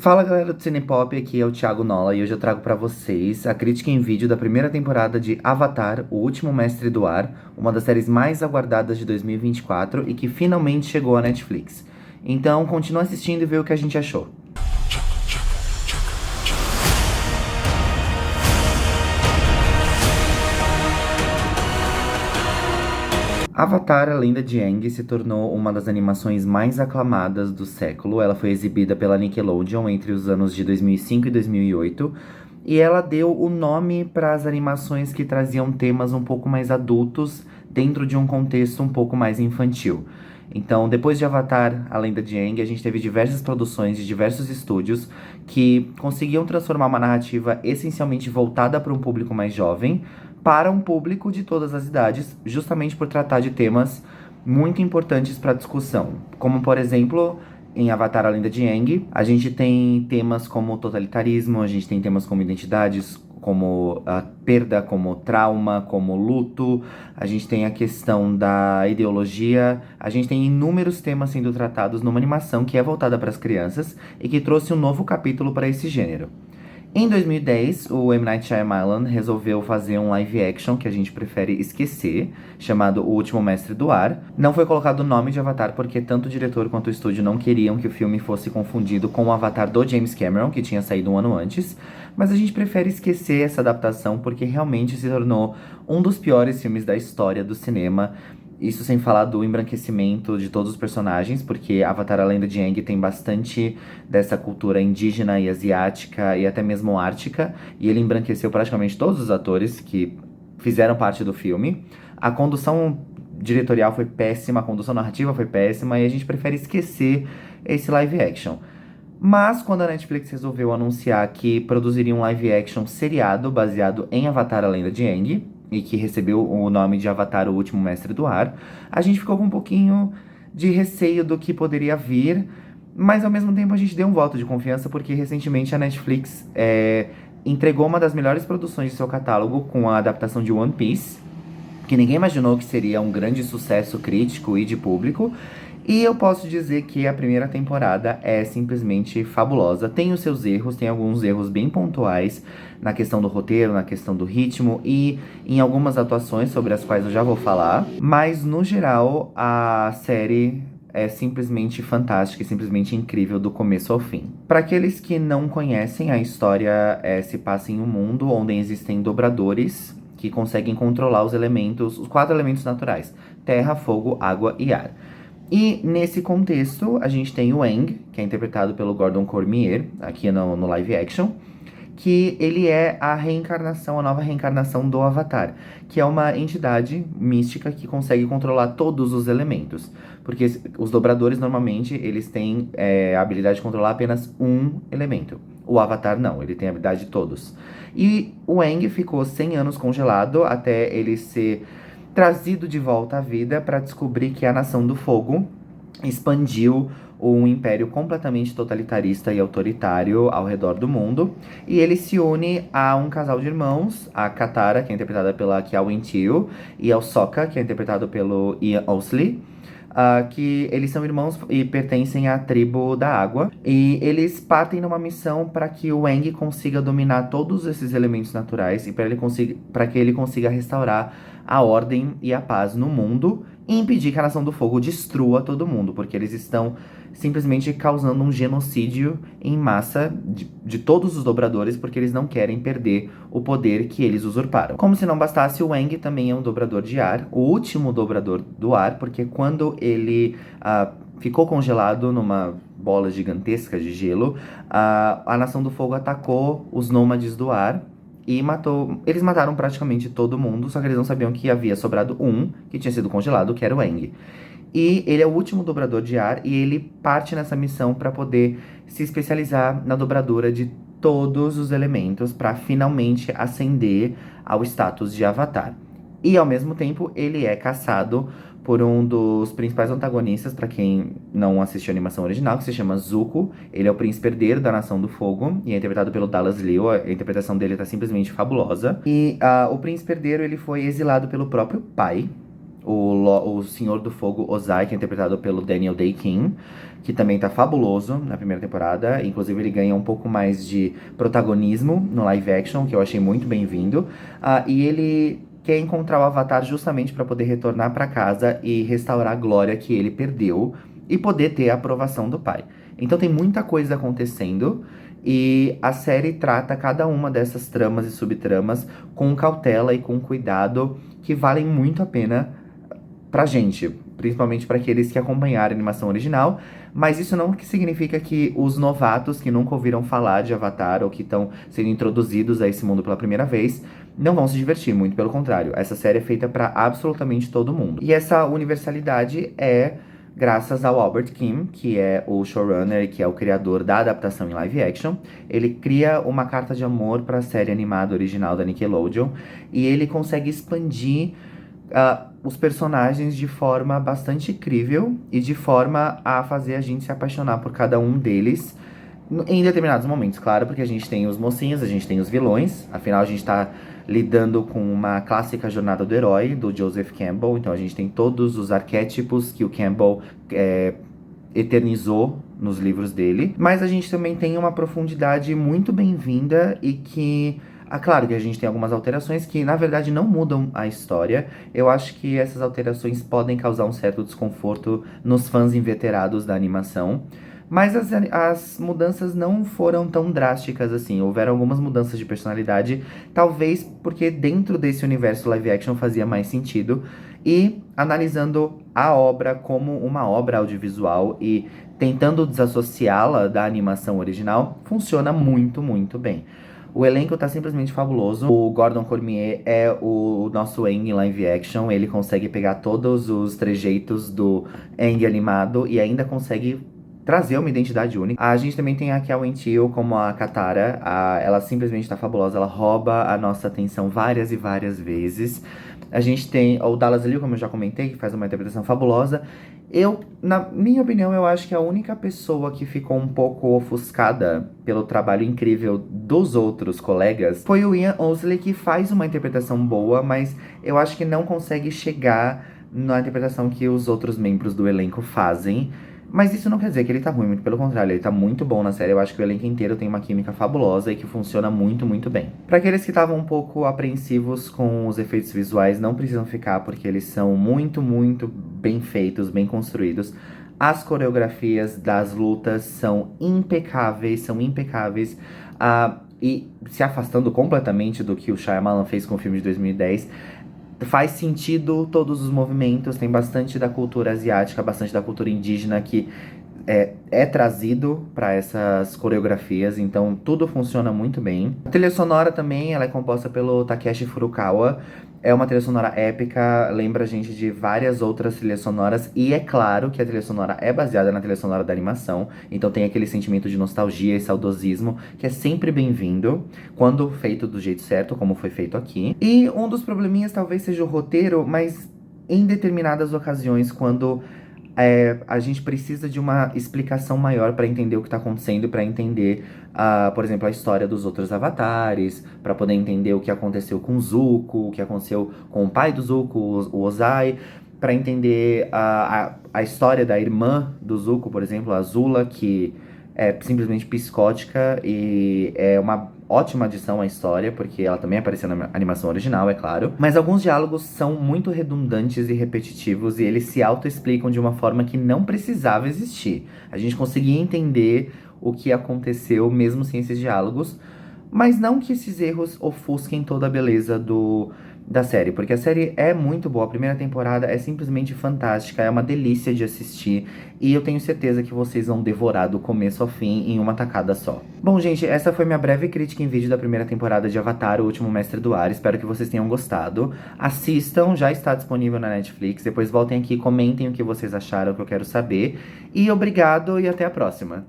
Fala galera do Cinepop, aqui é o Thiago Nola e hoje eu trago pra vocês a crítica em vídeo da primeira temporada de Avatar, O Último Mestre do Ar, uma das séries mais aguardadas de 2024 e que finalmente chegou à Netflix. Então continua assistindo e vê o que a gente achou. Avatar, a Lenda de Aang, se tornou uma das animações mais aclamadas do século. Ela foi exibida pela Nickelodeon entre os anos de 2005 e 2008. E ela deu o nome para as animações que traziam temas um pouco mais adultos dentro de um contexto um pouco mais infantil. Então, depois de Avatar, a Lenda de Aang, a gente teve diversas produções de diversos estúdios que conseguiam transformar uma narrativa essencialmente voltada para um público mais jovem, para um público de todas as idades, justamente por tratar de temas muito importantes para a discussão. Como, por exemplo, em Avatar, a Lenda de Aang, a gente tem temas como totalitarismo, a gente tem temas como identidades, como a perda, como trauma, como luto, a gente tem a questão da ideologia, a gente tem inúmeros temas sendo tratados numa animação que é voltada para as crianças e que trouxe um novo capítulo para esse gênero. Em 2010, o M. Night Shyamalan resolveu fazer um live action que a gente prefere esquecer, chamado O Último Mestre do Ar. Não foi colocado o nome de Avatar porque tanto o diretor quanto o estúdio não queriam que o filme fosse confundido com o Avatar do James Cameron, que tinha saído um ano antes. Mas a gente prefere esquecer essa adaptação porque realmente se tornou um dos piores filmes da história do cinema. Isso sem falar do embranquecimento de todos os personagens, porque Avatar, a Lenda de Aang tem bastante dessa cultura indígena e asiática e até mesmo ártica, e ele embranqueceu praticamente todos os atores que fizeram parte do filme. A condução diretorial foi péssima, a condução narrativa foi péssima, e a gente prefere esquecer esse live action. Mas quando a Netflix resolveu anunciar que produziria um live action seriado baseado em Avatar, a Lenda de Aang, e que recebeu o nome de Avatar, o Último Mestre do Ar, a gente ficou com um pouquinho de receio do que poderia vir, mas ao mesmo tempo a gente deu um voto de confiança porque recentemente a Netflix entregou uma das melhores produções de seu catálogo com a adaptação de One Piece, que ninguém imaginou que seria um grande sucesso crítico e de público. E eu posso dizer que a primeira temporada é simplesmente fabulosa. Tem os seus erros, tem alguns erros bem pontuais na questão do roteiro, na questão do ritmo e em algumas atuações sobre as quais eu já vou falar. Mas no geral, a série é simplesmente fantástica e simplesmente incrível do começo ao fim. Para aqueles que não conhecem, a história se passa em um mundo onde existem dobradores que conseguem controlar os elementos, os 4 elementos naturais: terra, fogo, água e ar. E nesse contexto, a gente tem o Aang, que é interpretado pelo Gordon Cormier, aqui no live action, que ele é a reencarnação, a nova reencarnação do Avatar, que é uma entidade mística que consegue controlar todos os elementos. Porque os dobradores, normalmente, eles têm a habilidade de controlar apenas um elemento. O Avatar não, ele tem a habilidade de todos. E o Aang ficou 100 anos congelado até ele ser trazido de volta à vida para descobrir que a Nação do Fogo expandiu um império completamente totalitarista e autoritário ao redor do mundo. E ele se une a um casal de irmãos, a Katara, que é interpretada pela Kya Win-Chiu, e ao Sokka, que é interpretado pelo Ian Ousley. Que eles são irmãos e pertencem à tribo da água. E eles partem numa missão para que o Aang consiga dominar todos esses elementos naturais e para que ele consiga restaurar a ordem e a paz no mundo e impedir que a Nação do Fogo destrua todo mundo, porque eles estão simplesmente causando um genocídio em massa de todos os dobradores, porque eles não querem perder o poder que eles usurparam. Como se não bastasse, o Aang também é um dobrador de ar, o último dobrador do ar, porque quando ele ficou congelado numa bola gigantesca de gelo, a Nação do Fogo atacou os nômades do ar e matou. Eles mataram praticamente todo mundo, só que eles não sabiam que havia sobrado um que tinha sido congelado, que era o Aang. E ele é o último dobrador de ar e ele parte nessa missão para poder se especializar na dobradura de todos os elementos para finalmente ascender ao status de Avatar. E ao mesmo tempo ele é caçado por um dos principais antagonistas, para quem não assistiu a animação original, que se chama Zuko. Ele é o príncipe herdeiro da Nação do Fogo e é interpretado pelo Dallas Liu. A interpretação dele tá simplesmente fabulosa. E o príncipe herdeiro ele foi exilado pelo próprio pai. o Senhor do Fogo Ozai, que é interpretado pelo Daniel Day-Kim, que também tá fabuloso na primeira temporada. Inclusive, ele ganha um pouco mais de protagonismo no live action, que eu achei muito bem-vindo. E ele quer encontrar o Avatar justamente para poder retornar para casa e restaurar a glória que ele perdeu e poder ter a aprovação do pai. Então tem muita coisa acontecendo e a série trata cada uma dessas tramas e subtramas com cautela e com cuidado que valem muito a pena pra gente, principalmente para aqueles que acompanharam a animação original, mas isso não significa que os novatos que nunca ouviram falar de Avatar ou que estão sendo introduzidos a esse mundo pela primeira vez não vão se divertir, muito pelo contrário. Essa série é feita para absolutamente todo mundo. E essa universalidade é graças ao Albert Kim, que é o showrunner e que é o criador da adaptação em live action. Ele cria uma carta de amor para a série animada original da Nickelodeon e ele consegue expandir os personagens de forma bastante incrível e de forma a fazer a gente se apaixonar por cada um deles em determinados momentos, claro, porque a gente tem os mocinhos, a gente tem os vilões, afinal a gente tá lidando com uma clássica jornada do herói, do Joseph Campbell, então a gente tem todos os arquétipos que o Campbell eternizou nos livros dele, mas a gente também tem uma profundidade muito bem-vinda e que claro que a gente tem algumas alterações que, na verdade, não mudam a história. Eu acho que essas alterações podem causar um certo desconforto nos fãs inveterados da animação. Mas as mudanças não foram tão drásticas assim. Houveram algumas mudanças de personalidade, talvez porque dentro desse universo live action fazia mais sentido. E analisando a obra como uma obra audiovisual e tentando desassociá-la da animação original, funciona muito, muito bem. O elenco tá simplesmente fabuloso. O Gordon Cormier é o nosso Aang em live action. Ele consegue pegar todos os trejeitos do Aang animado e ainda consegue trazer uma identidade única. A gente também tem a Kel Wenteel como a Katara. Ela simplesmente tá fabulosa. Ela rouba a nossa atenção várias e várias vezes. A gente tem o Dallas Liu, como eu já comentei, que faz uma interpretação fabulosa. Na minha opinião, eu acho que a única pessoa que ficou um pouco ofuscada pelo trabalho incrível dos outros colegas foi o Ian Ousley, que faz uma interpretação boa, mas eu acho que não consegue chegar na interpretação que os outros membros do elenco fazem. Mas isso não quer dizer que ele tá ruim, muito pelo contrário, ele tá muito bom na série. Eu acho que o elenco inteiro tem uma química fabulosa e que funciona muito, muito bem. Pra aqueles que estavam um pouco apreensivos com os efeitos visuais, não precisam ficar, porque eles são muito, muito bem feitos, bem construídos. As coreografias das lutas são impecáveis, são impecáveis. E se afastando completamente do que o Shyamalan fez com o filme de 2010, faz sentido todos os movimentos, tem bastante da cultura asiática, bastante da cultura indígena que é trazido para essas coreografias, então tudo funciona muito bem. A trilha sonora também, ela é composta pelo Takeshi Furukawa, é uma trilha sonora épica, lembra a gente de várias outras trilhas sonoras, e é claro que a trilha sonora é baseada na trilha sonora da animação, então tem aquele sentimento de nostalgia e saudosismo, que é sempre bem-vindo, quando feito do jeito certo, como foi feito aqui. E um dos probleminhas talvez seja o roteiro, mas em determinadas ocasiões, quando a gente precisa de uma explicação maior para entender o que tá acontecendo, para entender, por exemplo, a história dos outros avatares, para poder entender o que aconteceu com o Zuko, o que aconteceu com o pai do Zuko, o Ozai, para entender a história da irmã do Zuko, por exemplo, a Azula, que é simplesmente psicótica e é uma ótima adição à história, porque ela também apareceu na animação original, é claro. Mas alguns diálogos são muito redundantes e repetitivos e eles se auto-explicam de uma forma que não precisava existir. A gente conseguia entender o que aconteceu mesmo sem esses diálogos, mas não que esses erros ofusquem toda a beleza da série, porque a série é muito boa. A primeira temporada é simplesmente fantástica, é uma delícia de assistir e eu tenho certeza que vocês vão devorar do começo ao fim em uma tacada só. Bom, gente, essa foi minha breve crítica em vídeo da primeira temporada de Avatar, o Último Mestre do Ar. Espero que vocês tenham gostado. Assistam, já está disponível na Netflix. Depois voltem aqui e comentem o que vocês acharam, que eu quero saber. E obrigado e até a próxima.